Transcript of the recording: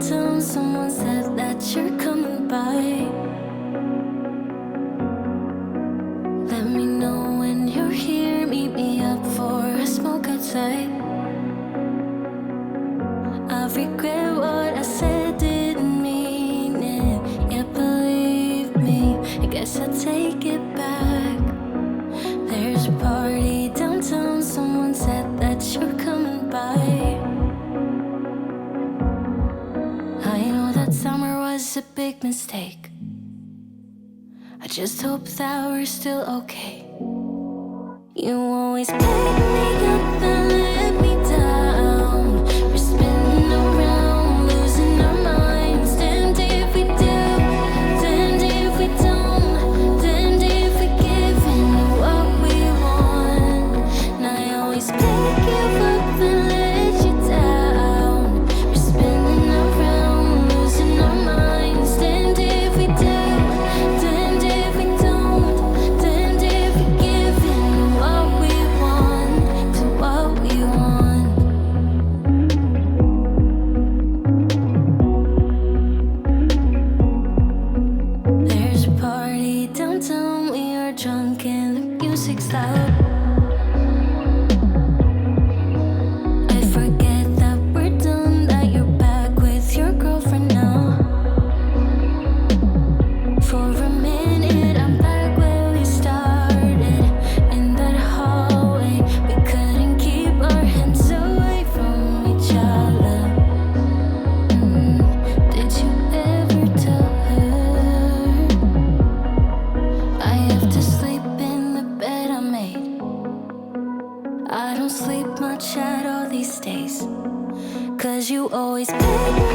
downtown, someone said that you're coming by. Let me know when you're here, meet me up for a smoke outside. I regret what I said, didn't mean it. Yeah, believe me, I guess I'll take it back. There's a party downtown, someone said that you're coming by. I know that summer was a big mistake. I just hope that we're still okay. You always pick me up and let me down. We're spinning around, losing our minds. Damned if we do, damned if we don't, damned if we give in to what we want. And I always pick you up and let you down. We're spinning around, losing our minds. Damned if we do, damned if we don't, damned if we give in to what we want, to what we want. There's a party downtown, we are drunk and the music's loud. I forget that we're done, that you're back with your girlfriend now. For a minute, I'm back where we started, in that hallway. We couldn't keep our hands away from each other. Did you ever tell her I have to sleep in the bed I made? I don't sleep much at all these days, 'cause you always pick